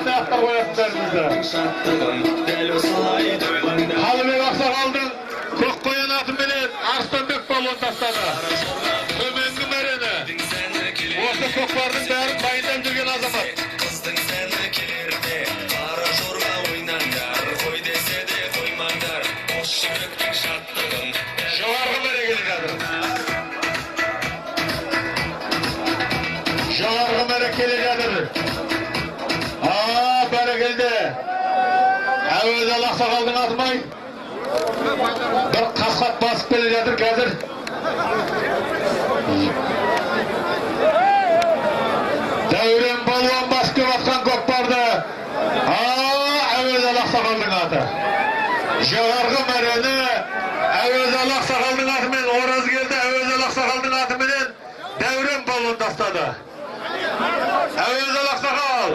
Fatiha'lar koyasınlar bizde. Halıbek Aksakal'dın kök koyan atı bilen Arslanbek balon tasladı. Ömengi merene. Orta kökbardın bärin bayından жүрген azamat. Жоғарғы мерекелі жатыр. Жоғарғы мерекелі жатыр. Бәрекелді. Әуезі Ақсақалдың атымай. Bir қасқат басып келе жатыр қазір. Дәурен балуан басып келіп атқан көкпарды. Әуезі Ақсақалдың аты. Жоғарғы мәрені Әуезі Ақсақалдың атымен ораз келді. Әуезі Ақсақалдың атымен Дәурен балуан тастады. Әуезі Ақсақал.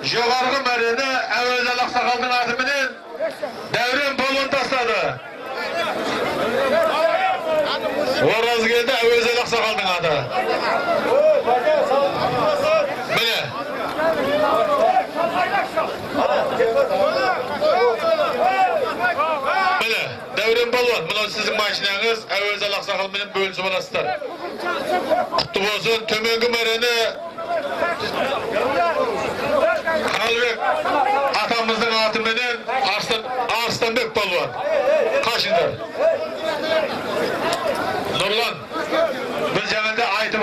Жоғарғы мәрені Әуезі Ақсақалдың атымен Дәурен балуан тастады. Ораз келді Әуезі Ақсақалдың аты. Міне. Міне, Дәурен балуан, мынау сіздің машинаңыз Әуезі Ақсақалмен бөлісіп аласыздар. Құтты болсын, төменгі мәрені Қалыбек атамыздың атыменен Арыстанбек балуан. Қашыңдар. Нұрлан, біз жаңында айтып